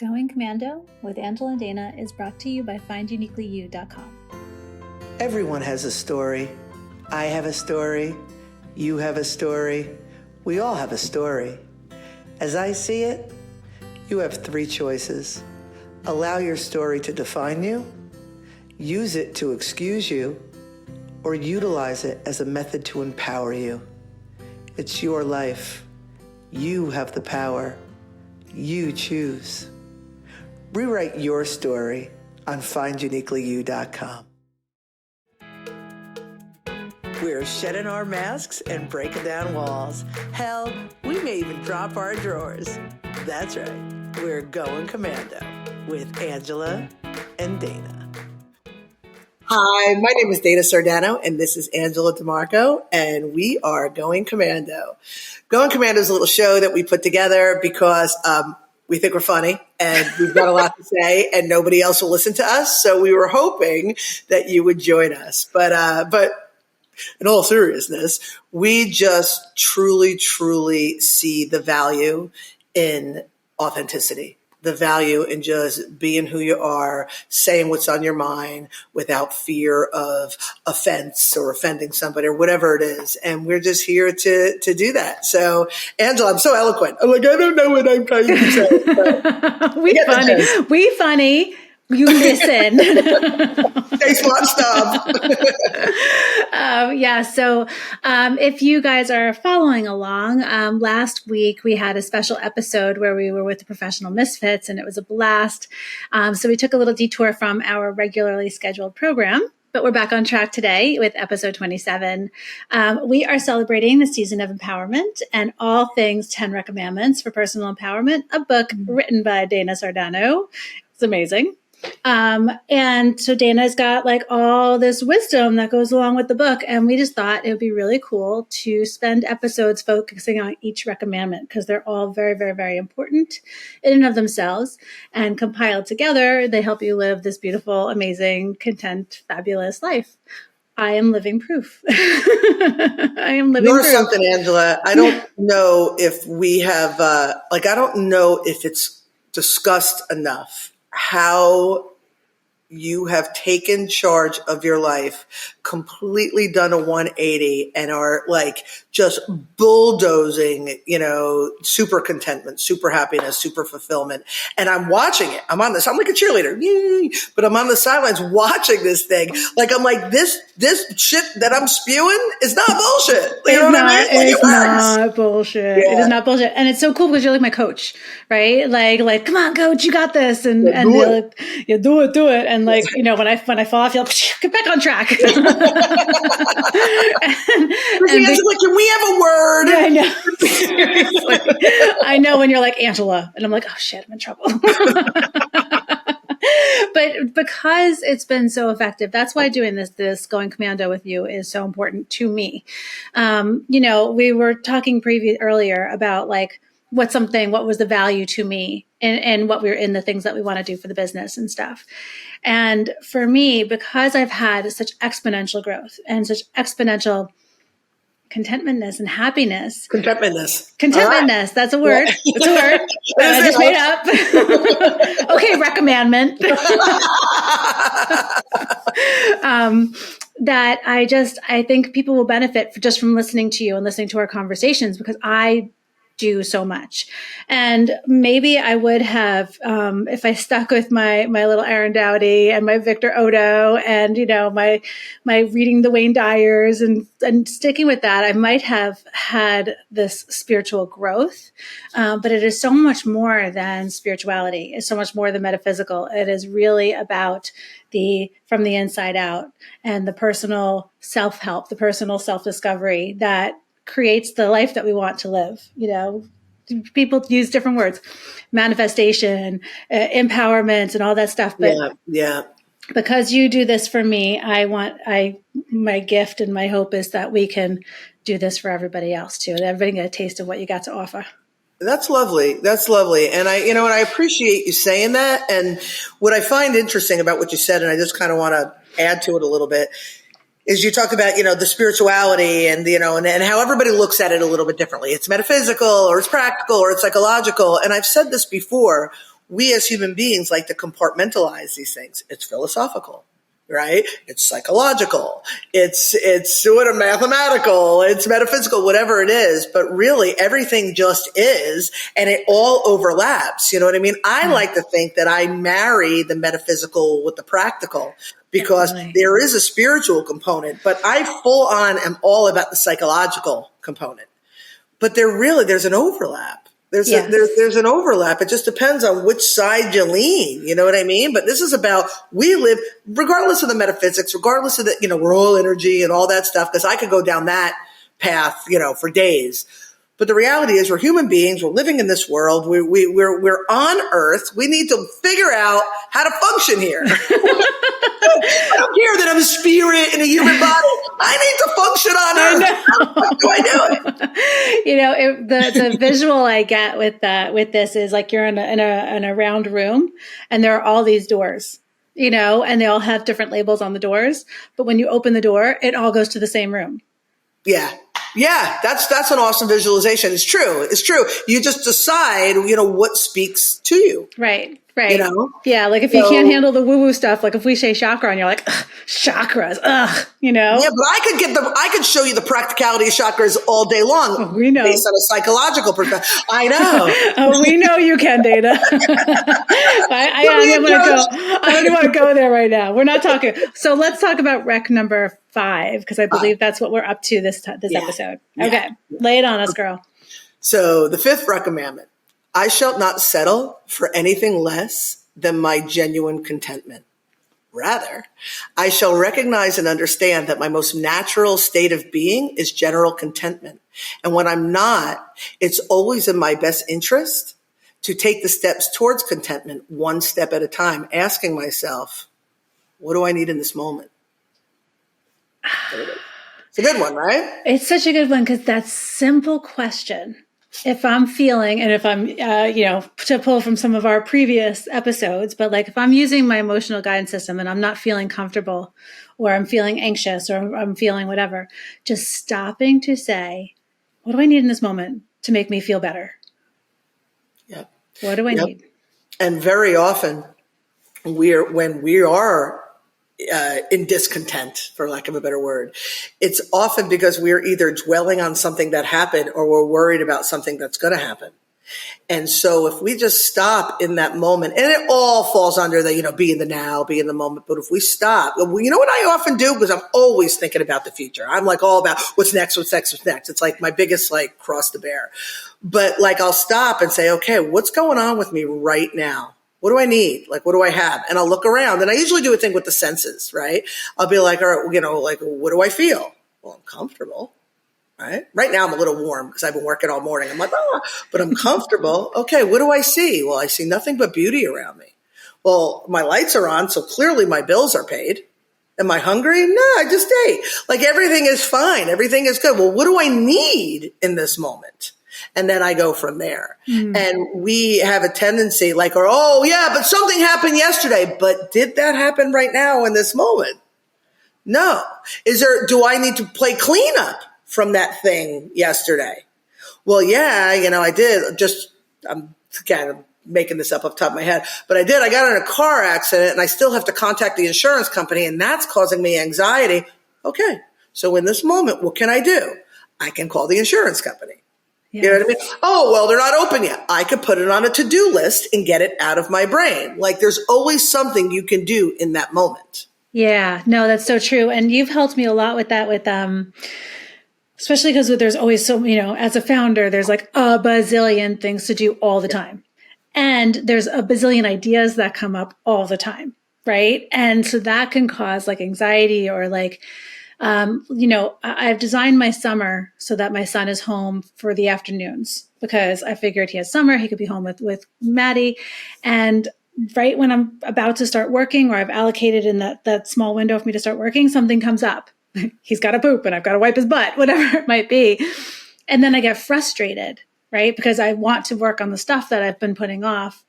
Going Commando with Angela and Dana is brought to you by FindUniquelyYou.com. Everyone has a story. I have a story. You have a story. We all have a story. As I see it, you have three choices. Allow your story to define you, use it to excuse you, or utilize it as a method to empower you. It's your life. You have the power. You choose. Rewrite your story on FindUniquelyYou.com. We're shedding our masks and breaking down walls. Hell, we may even drop our drawers. That's right. We're Going Commando with Angela and Dana. Hi, my name is Dana Sardano, and this is Angela DiMarco, and we are Going Commando. Going Commando is a little show that we put together because we think we're funny, and we've got a lot to say, and nobody else will listen to us, so we were hoping that you would join us. But in all seriousness, we just truly, truly see the value in authenticity. The value in just being who you are, saying what's on your mind without fear of offense or offending somebody or whatever it is. And we're just here to do that. So, Angela, I'm so eloquent. I'm like, I don't know what I'm trying to say. We funny. You listen. Stay smart, stop. So if you guys are following along, last week we had a special episode where we were with the Professional Misfits, and it was a blast. So we took a little detour from our regularly scheduled program, but we're back on track today with episode 27. We are celebrating the season of empowerment and all things 10 Recommandments for Personal Empowerment, a book written by Dana Sardano. It's amazing. And so Dana's got like all this wisdom that goes along with the book. And we just thought it would be really cool to spend episodes focusing on each recommandment because they're all very, very, very important in and of themselves, and compiled together. They help you live this beautiful, amazing, content, fabulous life. I am living proof. You're something, Angela. I don't know if we have, I don't know if it's discussed enough how you have taken charge of your life, completely done a 180 and are like just bulldozing, super contentment, super happiness, super fulfillment. And I'm watching it. I'm like a cheerleader, yay! But I'm on the sidelines watching this thing. Like, I'm like, this shit that I'm spewing is not bullshit. You know what I mean? It's not bullshit. Yeah. It is not bullshit. And it's so cool because you're like my coach, right? Like, come on, coach, you got this. And you do it. And like, when I fall off, you'll get back on track. Like, can we have a word? Yeah, I know. Seriously. I know when you're like Angela, and I'm like, oh shit, I'm in trouble. But because it's been so effective, that's why doing this Going Commando with you is so important to me. We were talking earlier about like, what was the value to me and what we're in the things that we want to do for the business and stuff. And for me, because I've had such exponential growth and such exponential contentmentness and happiness. Contentmentness. Right. That's a word. Yeah. It's a word that I just made up. Okay, recommandment. That I think people will benefit just from listening to you and listening to our conversations, because I do so much. And maybe I would have, if I stuck with my little Aaron Dowdy and my Victor Odo and, my reading the Wayne Dyers and sticking with that, I might have had this spiritual growth. But it is so much more than spirituality. It's so much more than metaphysical. It is really about from the inside out, and the personal self-help, the personal self-discovery that creates the life that we want to live. People use different words, manifestation, empowerment, and all that stuff. But yeah. Because you do this for me, my gift and my hope is that we can do this for everybody else too, and everybody get a taste of what you got to offer. That's lovely. And I appreciate you saying that. And what I find interesting about what you said, and I just kind of want to add to it a little bit, is you talked about, the spirituality and how everybody looks at it a little bit differently. It's metaphysical, or it's practical, or it's psychological. And I've said this before, we as human beings like to compartmentalize these things. It's philosophical, right? It's psychological. It's sort of mathematical. It's metaphysical, whatever it is. But really, everything just is, and it all overlaps. You know what I mean? I like to think that I marry the metaphysical with the practical, because there is a spiritual component, but I full on am all about the psychological component. But there's an overlap. There's an overlap. It just depends on which side you lean. You know what I mean? But this is about, we live, regardless of the metaphysics, regardless of the, we're all energy and all that stuff, because I could go down that path, for days. But the reality is, we're human beings. We're living in this world. We're on Earth. We need to figure out how to function here. I don't care that I'm a spirit in a human body. I need to function on Earth. How do I do it? The visual I get with this is like you're in a round room, and there are all these doors, and they all have different labels on the doors. But when you open the door, it all goes to the same room. Yeah. Yeah, that's an awesome visualization. It's true. You just decide, what speaks to you. Right. Yeah, like if you can't handle the woo-woo stuff, like if we say chakra and you're like, chakras, Yeah, but I could show you the practicality of chakras all day long. Oh, we know. Based on a psychological perspective. I know. Oh, we know you can, Dana. I don't even want to go there right now. We're not talking. So let's talk about rec number 5, because I believe that's what we're up to this episode. Okay. Lay it on us, girl. So the 5th recommandment: I shall not settle for anything less than my genuine contentment. Rather, I shall recognize and understand that my most natural state of being is general contentment. And when I'm not, it's always in my best interest to take the steps towards contentment one step at a time, asking myself, what do I need in this moment? It's a good one, right? It's such a good one, because that simple question, if I'm feeling, and if I'm, to pull from some of our previous episodes, but like if I'm using my emotional guidance system and I'm not feeling comfortable, or I'm feeling anxious, or I'm feeling whatever, just stopping to say, what do I need in this moment to make me feel better? Yep. What do I need? And very often when we are in discontent, for lack of a better word, it's often because we're either dwelling on something that happened, or we're worried about something that's going to happen. And so if we just stop in that moment, and it all falls under the, be in the now, be in the moment. But if we stop, what I often do, because I'm always thinking about the future. I'm like all about what's next. It's like my biggest cross to bear. But I'll stop and say, okay, what's going on with me right now? What do I need? What do I have? And I'll look around, and I usually do a thing with the senses, right? I'll be like, all right, what do I feel? Well, I'm comfortable, right? Right now I'm a little warm because I've been working all morning. I'm like, but I'm comfortable. Okay, what do I see? Well, I see nothing but beauty around me. Well, my lights are on, so clearly my bills are paid. Am I hungry? No, I just ate. Everything is fine. Everything is good. Well, what do I need in this moment? And then I go from there. And we have a tendency but something happened yesterday. But did that happen right now in this moment? No. Do I need to play cleanup from that thing yesterday? Well, yeah, I did. I'm kind of making this up off the top of my head, but I did. I got in a car accident, and I still have to contact the insurance company, and that's causing me anxiety. Okay. So in this moment, what can I do? I can call the insurance company. Yes. You know what I mean? Oh, well, they're not open yet. I could put it on a to-do list and get it out of my brain. There's always something you can do in that moment. Yeah, no, that's so true. And you've helped me a lot with that, especially because there's always as a founder, there's a bazillion things to do all the time. And there's a bazillion ideas that come up all the time. Right. And so that can cause anxiety, or I've designed my summer so that my son is home for the afternoons, because I figured he has summer. He could be home with Maddie. And right when I'm about to start working, or I've allocated in that small window for me to start working, something comes up. He's got to poop and I've got to wipe his butt, whatever it might be. And then I get frustrated, right? Because I want to work on the stuff that I've been putting off.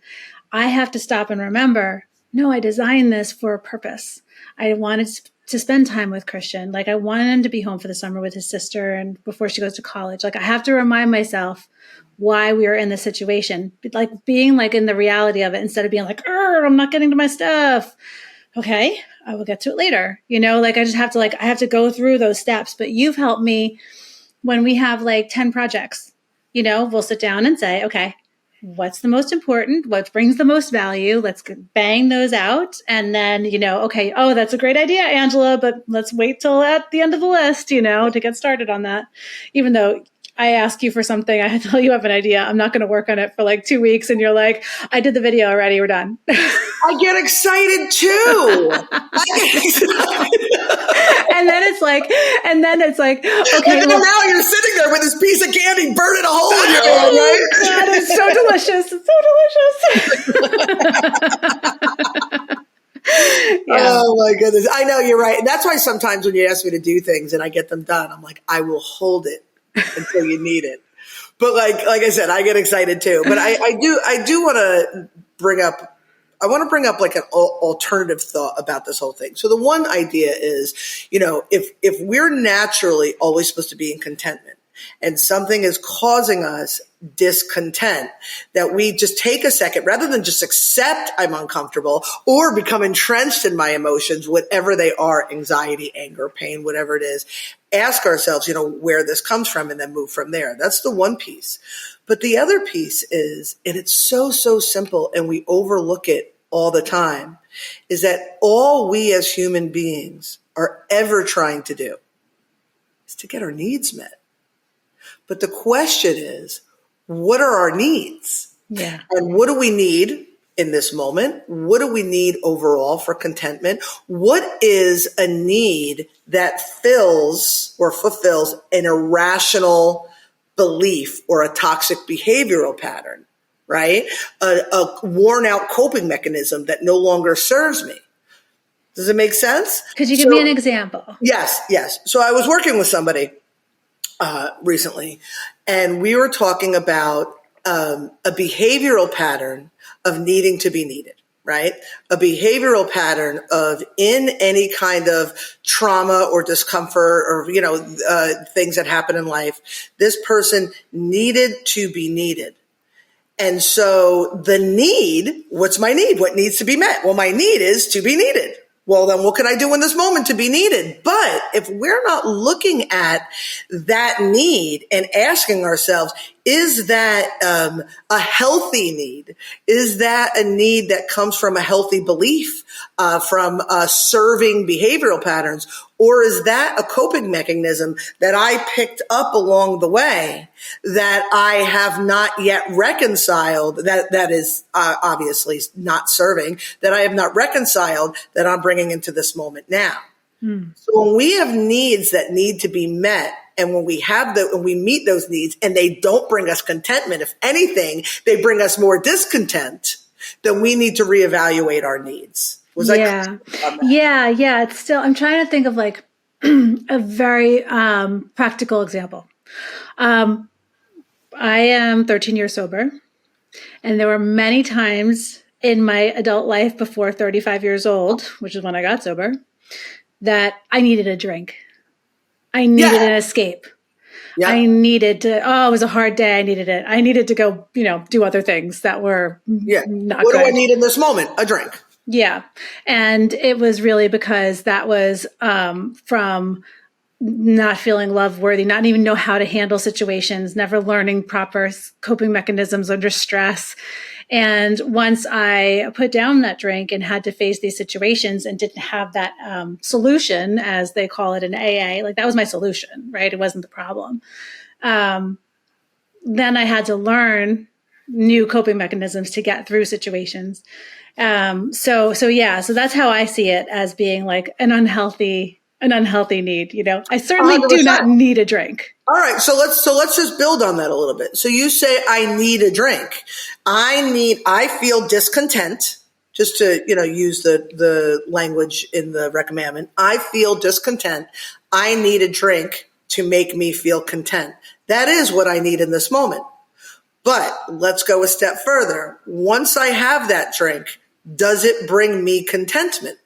I have to stop and remember, no, I designed this for a purpose. I wanted to spend time with Christian. I wanted him to be home for the summer with his sister and before she goes to college. I have to remind myself, why we are in the situation, like being like in the reality of it instead of being like, I'm not getting to my stuff. Okay, I will get to it later. Like I just have to I have to go through those steps. But you've helped me when we have like 10 projects, we'll sit down and say, okay, what's the most important? What brings the most value? Let's bang those out. And then, okay, oh, that's a great idea, Angela, but let's wait till at the end of the list, to get started on that. Even though I ask you for something, I tell you have an idea, I'm not going to work on it for like 2 weeks. And you're like, I did the video already. We're done. I get excited too. And then it's like, okay. And then now you're sitting there with this piece of candy burning a hole in your head, right? God, it's so delicious. It's so delicious. Yeah. Oh my goodness. I know, you're right. And that's why sometimes when you ask me to do things and I get them done, I'm like, I will hold it until you need it. But like I said, I get excited too. But I do want to bring up like an alternative thought about this whole thing. So the one idea is, if we're naturally always supposed to be in contentment and something is causing us discontent, that we just take a second rather than just accept I'm uncomfortable or become entrenched in my emotions, whatever they are, anxiety, anger, pain, whatever it is, ask ourselves, where this comes from and then move from there. That's the one piece. But the other piece is, and it's so simple and we overlook it all the time, is that all we as human beings are ever trying to do is to get our needs met. But the question is, what are our needs? Yeah. And what do we need in this moment? What do we need overall for contentment? What is a need that fills or fulfills an irrational belief or a toxic behavioral pattern? Right? A worn out coping mechanism that no longer serves me. Does it make sense? Could you give me an example? Yes. So I was working with somebody recently, and we were talking about a behavioral pattern of needing to be needed, right? A behavioral pattern of in any kind of trauma or discomfort or, things that happen in life, this person needed to be needed. And so the need, what's my need? What needs to be met? Well, my need is to be needed. Well, then what can I do in this moment to be needed? But if we're not looking at that need and asking ourselves, is that a healthy need? Is that a need that comes from a healthy belief, from serving behavioral patterns? Or is that a coping mechanism that I picked up along the way that I have not yet reconciled, that is obviously not serving, that I have not reconciled, that I'm bringing into this moment now? So when we have needs that need to be met, and when we meet those needs and they don't bring us contentment, if anything, they bring us more discontent, then we need to reevaluate our needs. Yeah. It's still, I'm trying to think of like a very practical example. I am 13 years sober, and there were many times in my adult life before 35 years old, which is when I got sober, that I needed a drink. I needed an escape. Yeah. I needed to, it was a hard day. I needed it. I needed to go, do other things that were not What good. do I need in this moment? A drink. Yeah. And it was really because that was from not feeling love worthy, not even know how to handle situations, never learning proper coping mechanisms under stress. And once I put down that drink and had to face these situations and didn't have that solution, as they call it in AA, like that was my solution, right? It wasn't the problem. Then I had to learn new coping mechanisms to get through situations. So that's how I see it, as being like an unhealthy need. I certainly 100%. Do not need a drink. All right. So let's just build on that a little bit. So you say, I need a drink. I feel discontent, just to, use the language in the recommandment. I feel discontent. I need a drink to make me feel content. That is what I need in this moment. But let's go a step further. Once I have that drink, does it bring me contentment?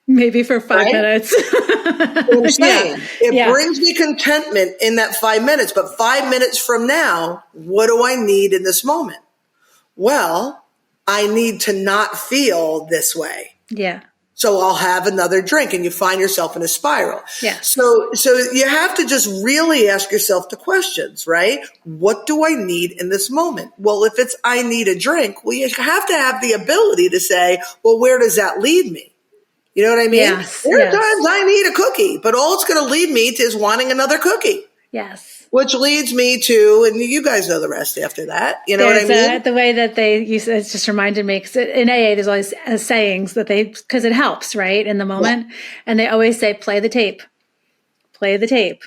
Maybe for 5 minutes. What I'm saying. It Yeah. brings me contentment in that 5 minutes, but 5 minutes from now, what do I need in this moment? Well, I need to not feel this way. Yeah. So I'll have another drink, and you find yourself in a spiral. Yeah. So you have to just really ask yourself the questions, right? What do I need in this moment? Well, if it's I need a drink, well, you have to have the ability to say, well, where does that lead me? You know what I mean? Yes. There are times I need a cookie, but all it's going to lead me to is wanting another cookie. Yes. Which leads me to, and you guys know the rest after that. You know what I mean? The way that they use it just reminded me, because in AA, there's always sayings that because it helps, right, in the moment. Yeah. And they always say, play the tape, play the tape.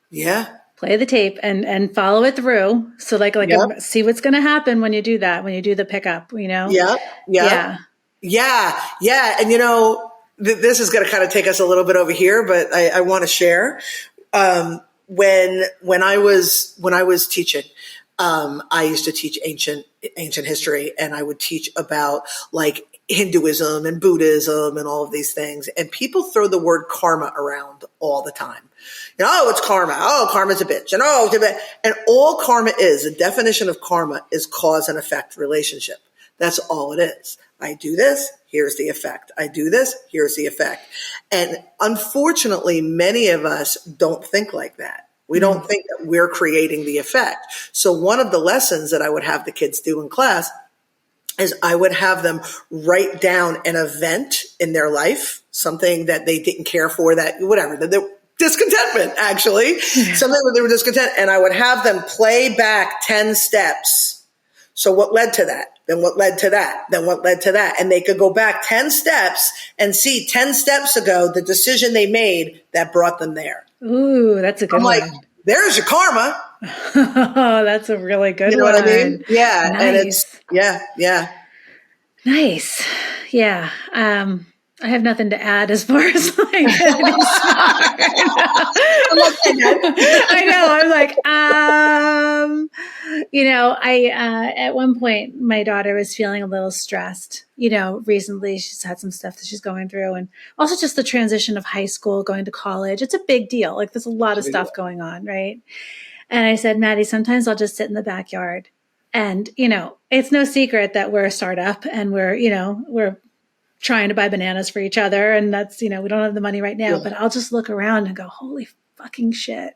Yeah. Play the tape and follow it through. So see what's going to happen when you do that, when you do the pickup, Yeah. Yeah. Yeah. Yeah. And this is going to kind of take us a little bit over here, but I want to share. When I was teaching, I used to teach ancient history, and I would teach about like Hinduism and Buddhism and all of these things. And people throw the word karma around all the time. Oh, it's karma. Oh, karma's a bitch. And all karma is, the definition of karma is cause and effect relationship. That's all it is. I do this, here's the effect. I do this, here's the effect. And unfortunately, many of us don't think like that. We don't think that we're creating the effect. So one of the lessons that I would have the kids do in class is I would have them write down an event in their life, something that they didn't care for, that discontentment, actually, something that they were discontent. And I would have them play back 10 steps. So what led to that? Then what led to that? Then what led to that? And they could go back 10 steps and see 10 steps ago the decision they made that brought them there. Ooh, that's a good one. I'm like, there's your karma. Oh, that's a really good one. You know what I mean? Yeah. Nice. And it's, yeah. Nice. Yeah. I have nothing to add as far as like getting smart. I know. I'm like, at one point my daughter was feeling a little stressed. Recently she's had some stuff that she's going through, and also just the transition of high school going to college. It's a big deal. Like there's a lot of stuff going on, right? And I said, Maddie, sometimes I'll just sit in the backyard, and it's no secret that we're a startup, and we're trying to buy bananas for each other. And that's, we don't have the money right now, but I'll just look around and go, holy fucking shit.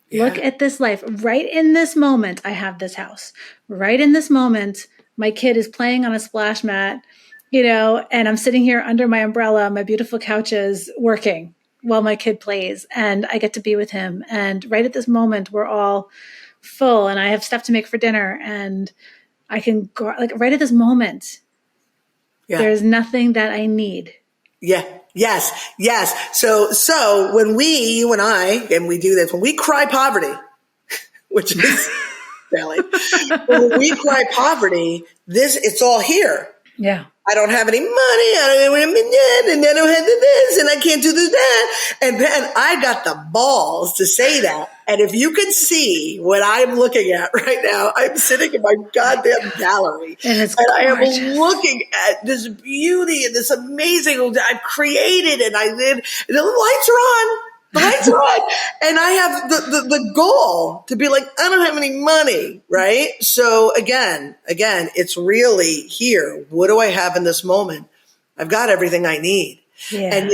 Yeah. Look at this life. Right in this moment, I have this house. Right in this moment, my kid is playing on a splash mat, and I'm sitting here under my umbrella, my beautiful couches, working while my kid plays, and I get to be with him. And right at this moment, we're all full, and I have stuff to make for dinner, and I can go, like, right at this moment, there's nothing that I need. Yeah. Yes. So when you and I, and we do this, when we cry poverty, which is silly, when we cry poverty, it's all here. Yeah. I don't have any money. I don't have and I don't have this, and I can't do that. And then I got the balls to say that. And if you could see what I'm looking at right now, I'm sitting in my goddamn gallery, and I am looking at this beauty and this amazing I've created, and I did. And the lights are on. The lights are on. And I have the goal to be like, I don't have any money, right? So again, it's really here. What do I have in this moment? I've got everything I need. Yeah. And,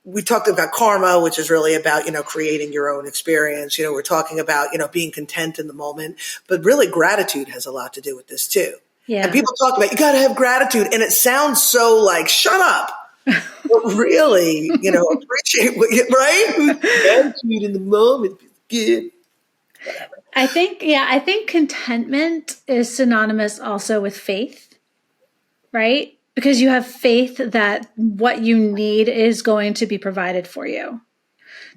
we talked about karma, which is really about, creating your own experience. We're talking about, being content in the moment, but really gratitude has a lot to do with this too. Yeah. And people talk about, you got to have gratitude. And it sounds so like, shut up. But really, appreciate what right? Gratitude in the moment is good. Whatever. I think contentment is synonymous also with faith, right? Because you have faith that what you need is going to be provided for you.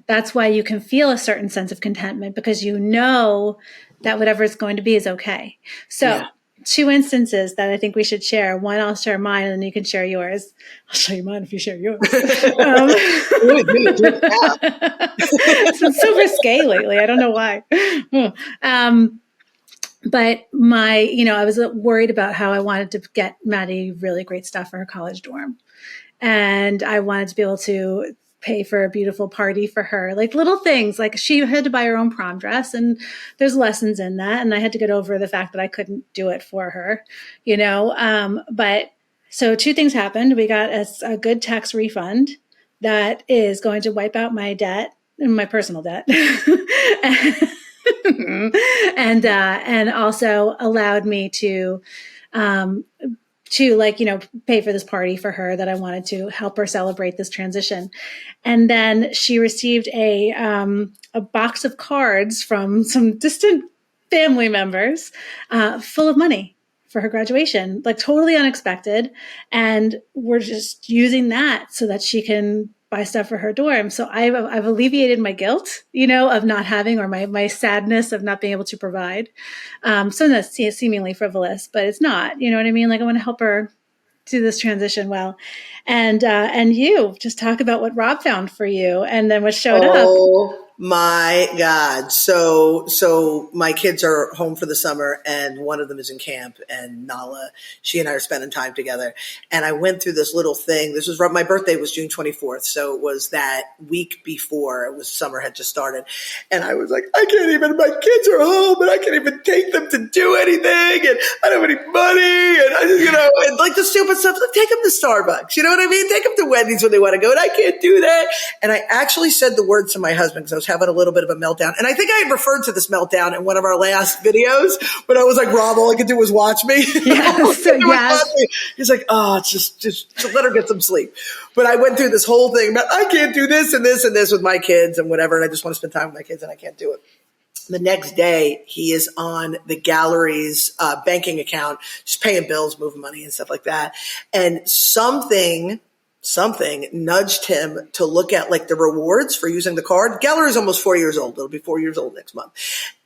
That's why you can feel a certain sense of contentment, because you know that whatever it's going to be is okay. So 2 instances that I think we should share. One, I'll share mine, and then you can share yours. I'll show you mine if you share yours. It's been so risque lately. I don't know why. But I was worried about how I wanted to get Maddie really great stuff for her college dorm. And I wanted to be able to pay for a beautiful party for her, like little things. Like she had to buy her own prom dress, and there's lessons in that. And I had to get over the fact that I couldn't do it for her, But so two things happened. We got a good tax refund that is going to wipe out my debt, my personal debt. And also allowed me to pay for this party for her that I wanted to help her celebrate this transition. And then she received a box of cards from some distant family members full of money for her graduation, like totally unexpected. And we're just using that so that she can buy stuff for her dorm. So I've alleviated my guilt, of not having, or my sadness of not being able to provide. So that's seemingly frivolous, but it's not, you know what I mean? Like I want to help her do this transition well. And you just talk about what Rob found for you and then what showed up. Oh my God. So my kids are home for the summer and one of them is in camp, and Nala, she and I are spending time together. And I went through this little thing. My birthday was June 24th. So it was that week before summer had just started. And I was like, my kids are home and I can't even take them to do anything. And I don't have any money. And I just, and like the stupid stuff, like take them to Starbucks. You know what I mean? Take them to Wendy's when they want to go. And I can't do that. And I actually said the words to my husband because I was having a little bit of a meltdown. And I think I had referred to this meltdown in one of our last videos, but I was like, Rob, all I could do was watch me. Yes, yes. He's like, oh, just let her get some sleep. But I went through this whole thing about I can't do this and this and this with my kids and whatever. And I just want to spend time with my kids and I can't do it. The next day, he is on the gallery's banking account, just paying bills, moving money and stuff like that. And something nudged him to look at like the rewards for using the card. Gallery is almost 4 years old. It'll be 4 years old next month.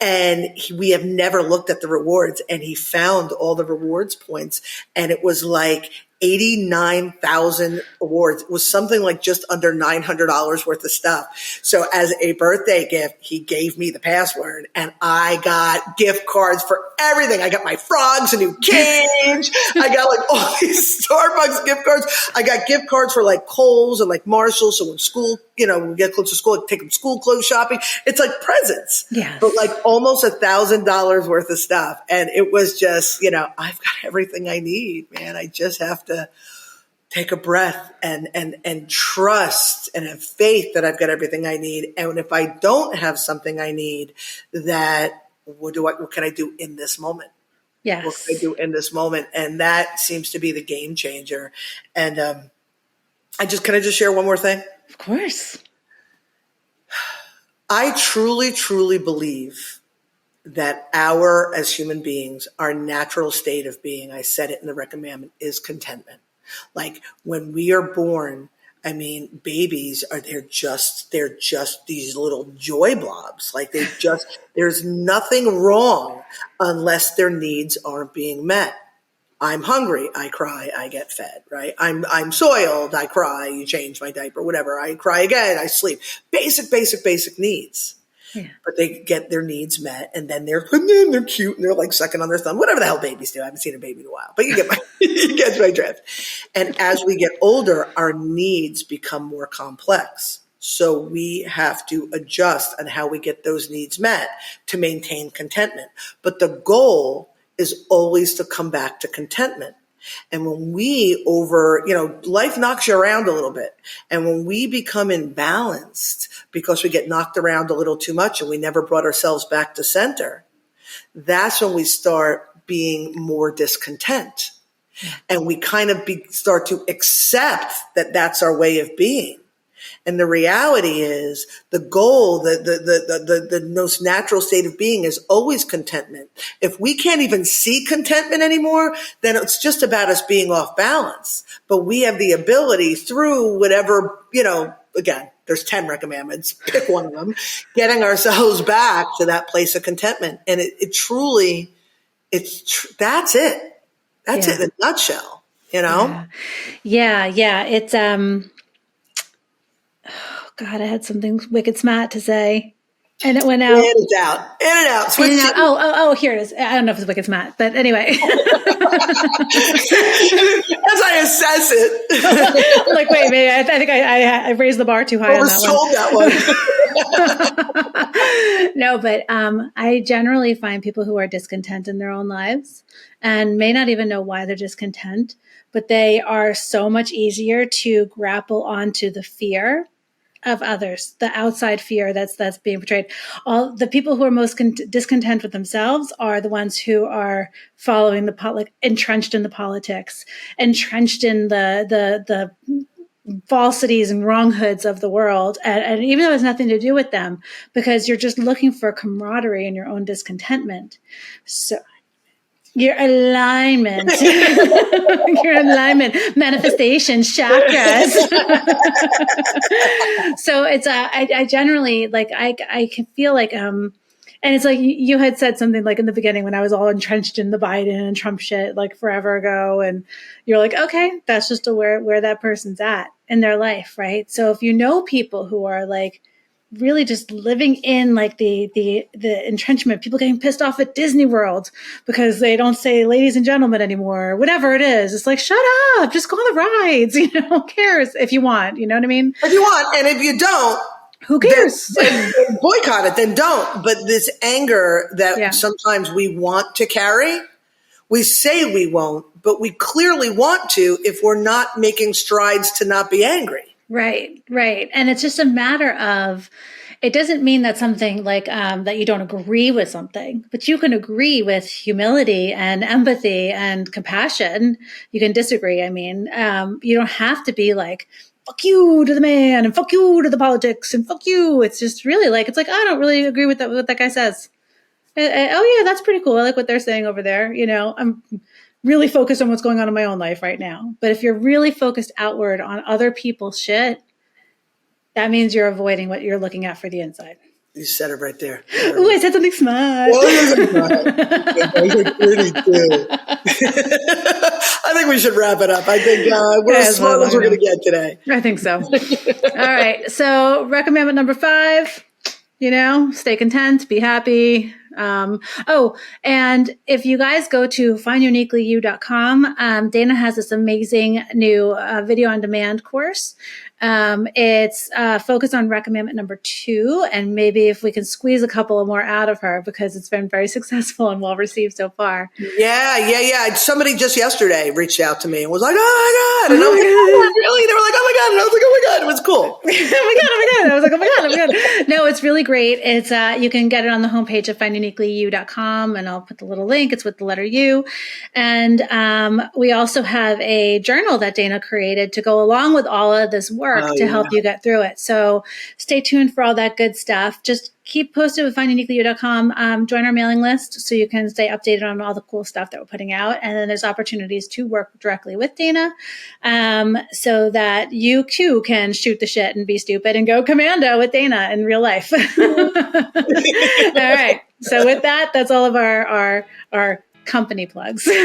And we have never looked at the rewards, and he found all the rewards points, and it was like 89,000 awards. It was something like just under $900 worth of stuff. So as a birthday gift, he gave me the password and I got gift cards for everything. I got my frogs a new cage. I got like all these Starbucks gift cards. I got gift cards for like Kohl's and like Marshall. So when school, when we get close to school, I take them school clothes shopping. It's like presents, yes. But like almost $1,000 worth of stuff. And it was just, I've got everything I need, man. I just have to take a breath and trust and have faith that I've got everything I need. And if I don't have something I need, what can I do in this moment? Yes. What can I do in this moment? And that seems to be the game changer. And can I just share one more thing? Of course. I truly, truly believe that as human beings, our natural state of being, I said it in the recommandment, is contentment. Like when we are born, babies they're just these little joy blobs. Like there's nothing wrong unless their needs aren't being met. I'm hungry, I cry, I get fed, right? I'm soiled, I cry, you change my diaper, whatever. I cry again, I sleep. Basic needs. Yeah. But they get their needs met, and then they're cute, and they're like sucking on their thumb, whatever the hell babies do. I haven't seen a baby in a while, but you get my drift. And as we get older, our needs become more complex. So we have to adjust on how we get those needs met to maintain contentment. But the goal is always to come back to contentment. And when life knocks you around a little bit. And when we become imbalanced because we get knocked around a little too much and we never brought ourselves back to center, that's when we start being more discontent. And we kind of start to accept that that's our way of being. And the reality is the goal, the most natural state of being is always contentment. If we can't even see contentment anymore, then it's just about us being off balance. But we have the ability through whatever, again, there's 10 recommandments, pick one of them, getting ourselves back to that place of contentment. And that's it. That's it in a nutshell, Yeah. It's, oh God, I had something wicked smart to say. And it went out. In and out. In and out. Switch. In and out. Oh, here it is. I don't know if it's Wicked's Matt, but anyway. As I assess it. Like, wait, maybe I think I raised the bar too high on that one. No, but I generally find people who are discontent in their own lives and may not even know why they're discontent, but they are so much easier to grapple onto the fear of others, the outside fear that's being portrayed. All the people who are most discontent with themselves are the ones who are following entrenched in the politics, entrenched in the falsities and wronghoods of the world. And even though it has nothing to do with them, because you're just looking for camaraderie in your own discontentment. So your alignment, manifestation, chakras. So it's, I generally I can feel like, and it's like you had said something like in the beginning when I was all entrenched in the Biden and Trump shit like forever ago. And you're like, okay, that's just where that person's at in their life. Right. So if you know people who are like, really just living in like the entrenchment, people getting pissed off at Disney World because they don't say ladies and gentlemen anymore, whatever it is. It's like, shut up, just go on the rides. Who cares if you want, you know what I mean? If you want. And if you don't, who cares? Then boycott it, then don't. But this anger that sometimes we want to carry, we say we won't, but we clearly want to if we're not making strides to not be angry. Right. And it's just a matter of, it doesn't mean that something like that you don't agree with something, but you can agree with humility and empathy and compassion. You can disagree. I mean, you don't have to be like, fuck you to the man and fuck you to the politics and fuck you. It's just really like, it's like, I don't really agree with what that guy says. Oh yeah, that's pretty cool. I like what they're saying over there. I'm really focused on what's going on in my own life right now. But if you're really focused outward on other people's shit, that means you're avoiding what you're looking at for the inside. You said it right there. Ooh, I said something smart. Well, pretty too. I think we should wrap it up. I think we're as smart as we're going to get today. I think so. All right. So recommendment number 5, stay content, be happy. And if you guys go to finduniquelyyou.com, Dana has this amazing new video on demand course. It's focused on recommendment number 2, and maybe if we can squeeze a couple more out of her because it's been very successful and well received so far. Yeah. Somebody just yesterday reached out to me and was like, "Oh my God!" And I was like, "Oh, really?" They were like, "Oh my God!" And I was like, "Oh my God!" It was cool. Oh my God! I was like, "Oh my God!" No, it's really great. It's you can get it on the homepage of finduniquelyyou.com, and I'll put the little link. It's with the letter U, and we also have a journal that Dana created to go along with all of this work to help you get through it. So stay tuned for all that good stuff. Just keep posted with finduniquelyyou.com. Join our mailing list so you can stay updated on all the cool stuff that we're putting out. And then there's opportunities to work directly with Dana so that you too can shoot the shit and be stupid and go commando with Dana in real life. All right. So with that, that's all of our company plugs. Just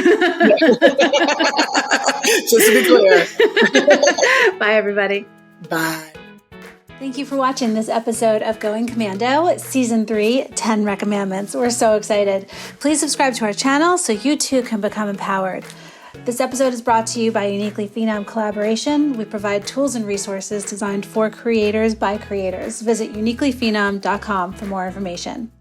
to be clear. Bye, everybody. Bye. Thank you for watching this episode of Going Commando, Season 3, 10 Recommandments. We're so excited. Please subscribe to our channel so you too can become empowered. This episode is brought to you by Uniquely Phenom Collaboration. We provide tools and resources designed for creators by creators. Visit uniquelyphenom.com for more information.